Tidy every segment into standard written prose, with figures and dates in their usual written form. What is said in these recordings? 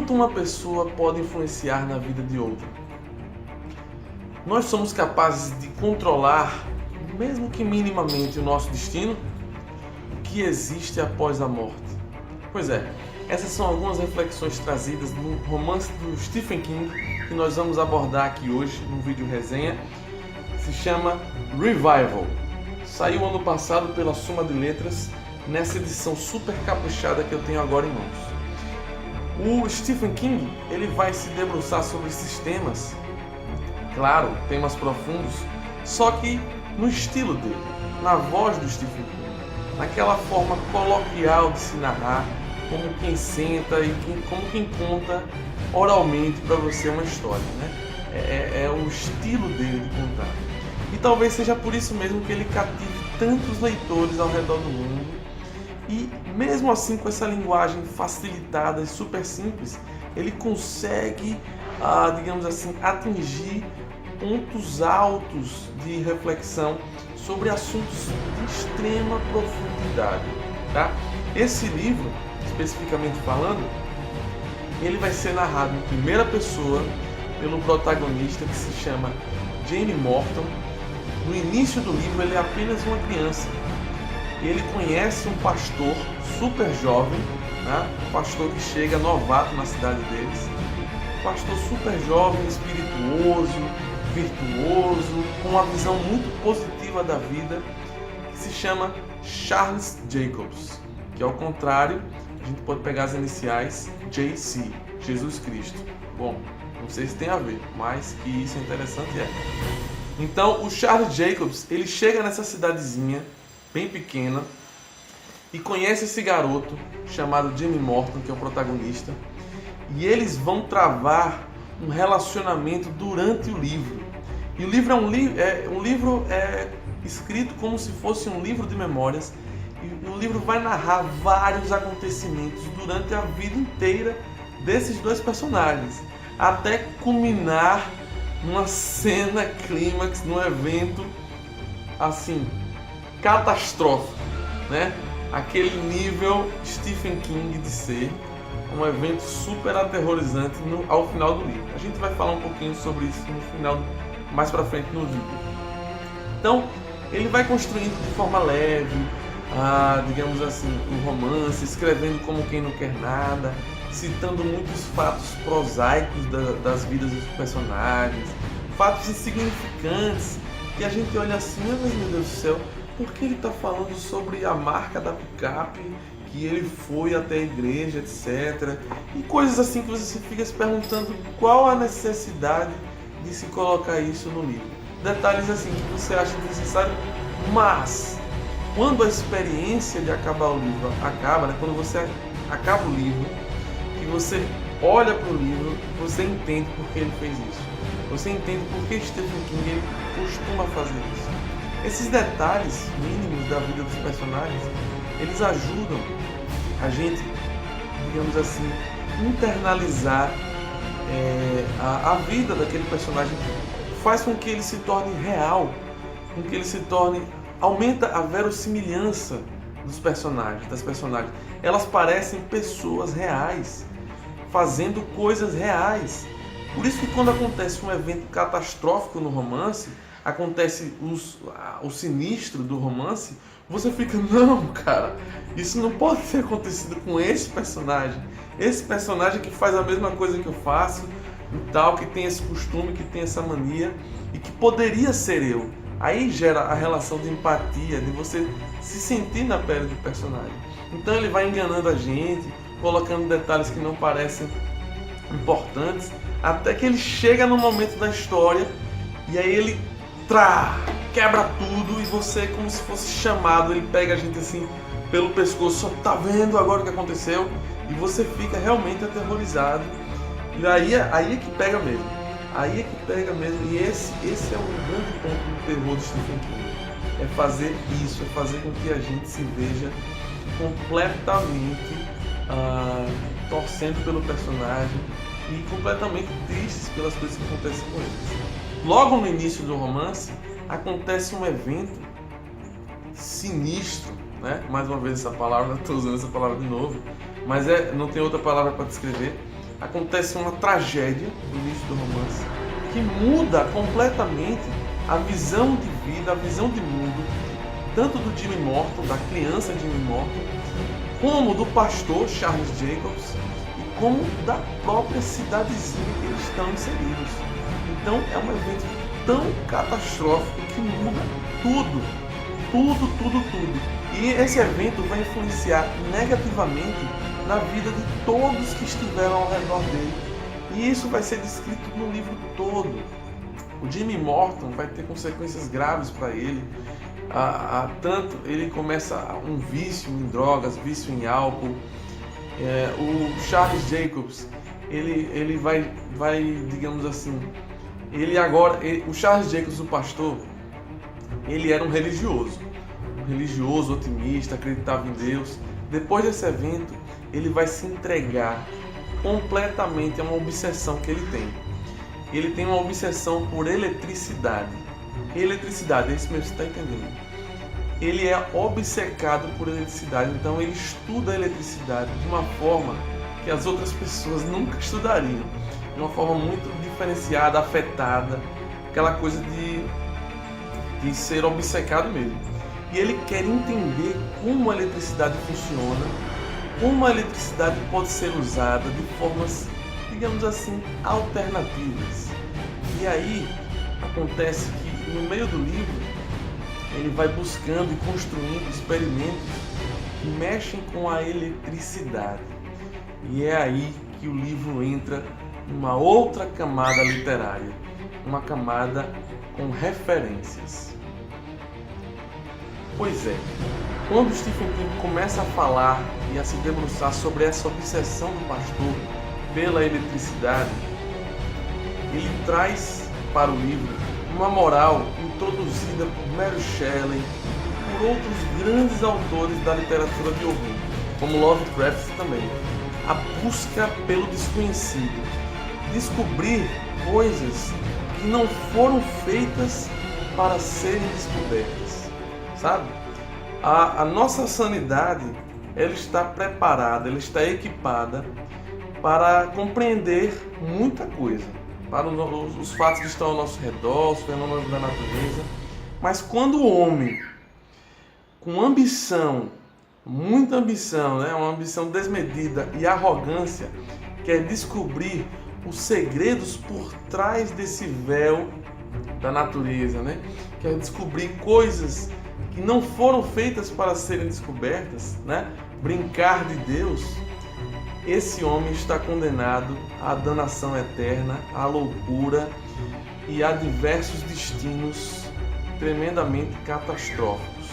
quanto uma pessoa pode influenciar na vida de outra? Nós somos capazes de controlar, mesmo que minimamente, o nosso destino? O que existe após a morte? Pois é, essas são algumas reflexões trazidas no romance do Stephen King que nós vamos abordar aqui hoje no vídeo resenha. Se chama Revival. Saiu ano passado pela Suma de Letras, nessa edição super caprichada que eu tenho agora em mãos. O Stephen King, ele vai se debruçar sobre esses temas, claro, temas profundos, só que no estilo dele, na voz do Stephen King, naquela forma coloquial de se narrar, como quem senta e como quem conta oralmente para você uma história, né? É o estilo dele de contar. E talvez seja por isso mesmo que ele cative tantos leitores ao redor do mundo. E mesmo assim, com essa linguagem facilitada e super simples, ele consegue, digamos assim, atingir pontos altos de reflexão sobre assuntos de extrema profundidade, tá? Esse livro, especificamente falando, ele vai ser narrado em primeira pessoa pelo protagonista que se chama Jamie Morton. No início do livro ele é apenas uma criança. Ele conhece um pastor super jovem, né? Um pastor que chega novato na cidade deles. Um pastor super jovem, espirituoso, virtuoso, com uma visão muito positiva da vida, que se chama Charles Jacobs, que ao contrário, a gente pode pegar as iniciais JC, Jesus Cristo. Bom, não sei se tem a ver, mas que isso é interessante Então, o Charles Jacobs, ele chega nessa cidadezinha bem pequena e conhece esse garoto chamado Jamie Morton, que é o protagonista, e eles vão travar um relacionamento durante o livro. E o livro é um livro escrito como se fosse um livro de memórias, e o livro vai narrar vários acontecimentos durante a vida inteira desses dois personagens, até culminar numa cena clímax, num evento assim catastrófico, né? Aquele nível Stephen King de ser um evento super aterrorizante ao final do livro. A gente vai falar um pouquinho sobre isso no final, mais pra frente no vídeo. Então, ele vai construindo de forma leve, digamos assim, um romance, escrevendo como quem não quer nada, citando muitos fatos prosaicos das vidas dos personagens, fatos insignificantes, e a gente olha assim, mas meu Deus do céu, por que ele está falando sobre a marca da picape, que ele foi até a igreja, etc. E coisas assim que você fica se perguntando qual a necessidade de se colocar isso no livro. Detalhes assim que você acha necessário, mas quando a experiência de acabar o livro acaba, né? Quando você acaba o livro, que você olha para o livro, você entende por que ele fez isso. Você entende por que Stephen King ele costuma fazer isso. Esses detalhes mínimos da vida dos personagens, eles ajudam a gente, digamos assim, internalizar a vida daquele personagem, faz com que ele se torne real, com que ele se torne, aumenta a verossimilhança dos personagens, das personagens. Elas parecem pessoas reais, fazendo coisas reais. Por isso que quando acontece um evento catastrófico no romance, acontece o sinistro do romance, você fica, não, cara, isso não pode ter acontecido com esse personagem que faz a mesma coisa que eu faço e tal, que tem esse costume, que tem essa mania e que poderia ser eu. Aí gera a relação de empatia, de você se sentir na pele do personagem. Então ele vai enganando a gente, colocando detalhes que não parecem importantes, até que ele chega no momento da história e aí ele quebra tudo e você, como se fosse chamado, ele pega a gente assim pelo pescoço, só tá vendo agora o que aconteceu, e você fica realmente aterrorizado. E aí é que pega mesmo. Aí é que pega mesmo. E esse é um grande ponto do terror do Stephen King. É fazer isso, é fazer com que a gente se veja completamente torcendo pelo personagem e completamente tristes pelas coisas que acontecem com eles. Logo no início do romance, acontece um evento sinistro, né? Mais uma vez essa palavra, estou usando essa palavra de novo, mas não tem outra palavra para descrever. acontece uma tragédia no início do romance que muda completamente a visão de vida, a visão de mundo, tanto do Jimmy Morton, da criança Jimmy Morton, como do pastor Charles Jacobs e como da própria cidadezinha que eles estão inseridos. Então é um evento tão catastrófico que muda tudo. E esse evento vai influenciar negativamente na vida de todos que estiveram ao redor dele. E isso vai ser descrito no livro todo. O Jimmy Morton vai ter consequências graves para ele. Tanto ele começa um vício em drogas, vício em álcool. O Charles Jacobs, ele vai, digamos assim, o Charles Jacobs, o pastor, ele era um religioso otimista, acreditava em Deus. Depois desse evento, ele vai se entregar completamente a uma obsessão que ele tem. Ele tem uma obsessão por eletricidade. Eletricidade, é isso mesmo, você está entendendo? Ele é obcecado por eletricidade, então ele estuda a eletricidade de uma forma que as outras pessoas nunca estudariam. De uma forma muito diferenciada, afetada, aquela coisa de ser obcecado mesmo. E ele quer entender como a eletricidade funciona, como a eletricidade pode ser usada de formas, digamos assim, alternativas. E aí acontece que no meio do livro ele vai buscando e construindo experimentos que mexem com a eletricidade. E é aí que o livro entra numa outra camada literária, uma camada com referências. Pois é, quando Stephen King começa a falar e a se debruçar sobre essa obsessão do pastor pela eletricidade, ele traz para o livro uma moral introduzida por Mary Shelley e por outros grandes autores da literatura de horror, como Lovecraft também. A busca pelo desconhecido, descobrir coisas que não foram feitas para serem descobertas, sabe? A nossa sanidade, ela está preparada, ela está equipada para compreender muita coisa, para os fatos que estão ao nosso redor, os fenômenos da natureza. Mas quando o homem, com ambição, muita ambição, né, uma ambição desmedida e arrogância, quer descobrir os segredos por trás desse véu da natureza, né? Quer descobrir coisas que não foram feitas para serem descobertas, né? Brincar de Deus. Esse homem está condenado à danação eterna, à loucura e a diversos destinos tremendamente catastróficos.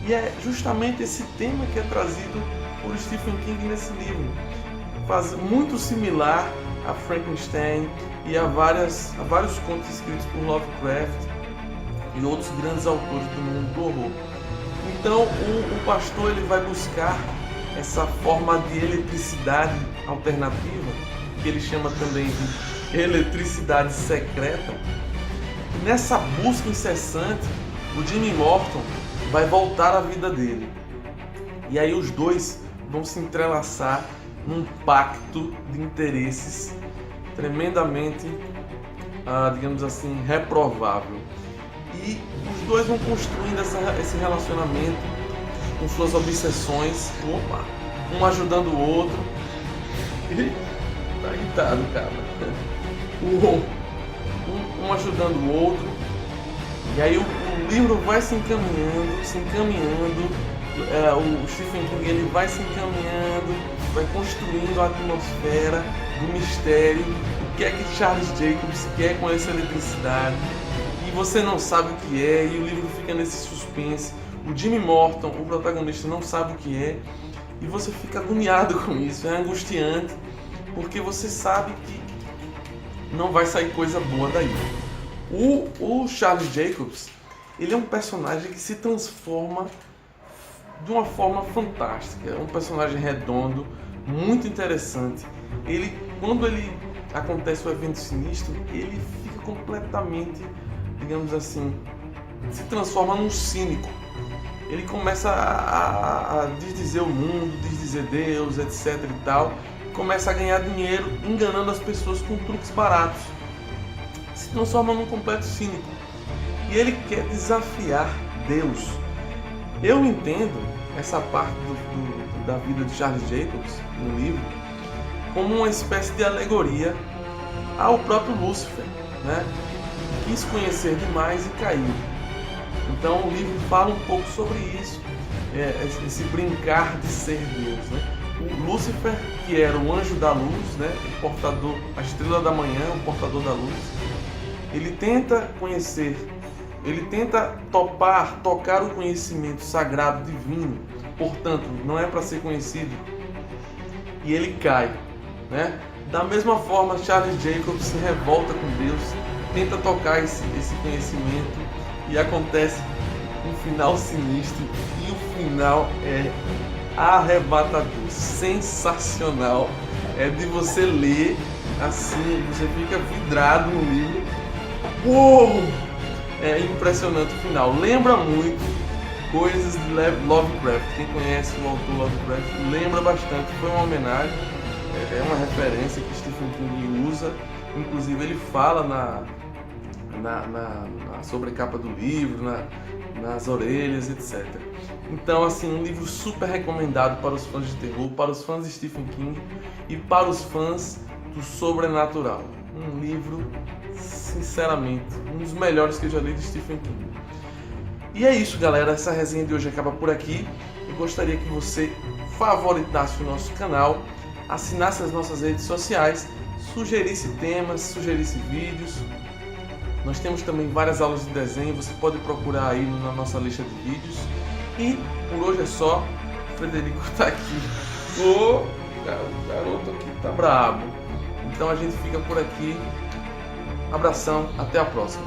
E é justamente esse tema que é trazido por Stephen King nesse livro. Faz muito similar a Frankenstein e a vários contos escritos por Lovecraft e outros grandes autores do mundo do horror. Então o pastor ele vai buscar essa forma de eletricidade alternativa, que ele chama também de eletricidade secreta. E nessa busca incessante, o Jimmy Morton vai voltar à vida dele. E aí os dois vão se entrelaçar num pacto de interesses tremendamente, digamos assim, reprovável. E os dois vão construindo esse relacionamento com suas obsessões, um ajudando o outro. Tá irritado, cara. Um ajudando o outro. E aí o livro vai se encaminhando. O Stephen King ele vai se encaminhando, vai construindo a atmosfera do mistério, o que é que Charles Jacobs quer com essa eletricidade, e você não sabe o que é, e o livro fica nesse suspense. O Jimmy Morton, o protagonista, não sabe o que é, e você fica agoniado com isso, é angustiante, porque você sabe que não vai sair coisa boa daí. O Charles Jacobs, ele é um personagem que se transforma de uma forma fantástica, é um personagem redondo, muito interessante. Quando ele acontece o evento sinistro, ele fica completamente, digamos assim, se transforma num cínico. Ele começa a desdizer o mundo, desdizer Deus, etc e tal, começa a ganhar dinheiro enganando as pessoas com truques baratos. Se transforma num completo cínico. E ele quer desafiar Deus. Eu entendo essa parte da vida de Charles Jacobs, no livro, como uma espécie de alegoria ao próprio Lúcifer, né? Quis conhecer demais e caiu. Então o livro fala um pouco sobre isso, esse brincar de ser Deus, né? O Lúcifer, que era o anjo da luz, né? O portador, a estrela da manhã, o portador da luz, ele tenta conhecer, ele tenta tocar o conhecimento sagrado divino, portanto, não é para ser conhecido, e ele cai, né? Da mesma forma, Charles Jacobs se revolta com Deus, tenta tocar esse conhecimento e acontece um final sinistro, e o final é arrebatador, sensacional, é de você ler assim, você fica vidrado no livro. Uou! É impressionante o final, lembra muito coisas de Lovecraft. Quem conhece o autor Lovecraft lembra bastante, foi uma homenagem, é uma referência que Stephen King usa, inclusive ele fala na sobrecapa do livro, nas orelhas, etc. Então, assim, um livro super recomendado para os fãs de terror, para os fãs de Stephen King e para os fãs do sobrenatural. Um livro, sinceramente, um dos melhores que eu já li de Stephen King. E é isso, galera. Essa resenha de hoje acaba por aqui. Eu gostaria que você favoritasse o nosso canal, assinasse as nossas redes sociais, sugerisse temas, sugerisse vídeos. Nós temos também várias aulas de desenho, você pode procurar aí na nossa lista de vídeos. E por hoje é só. O Frederico tá aqui. O garoto aqui tá brabo. Então a gente fica por aqui. Abração, até a próxima.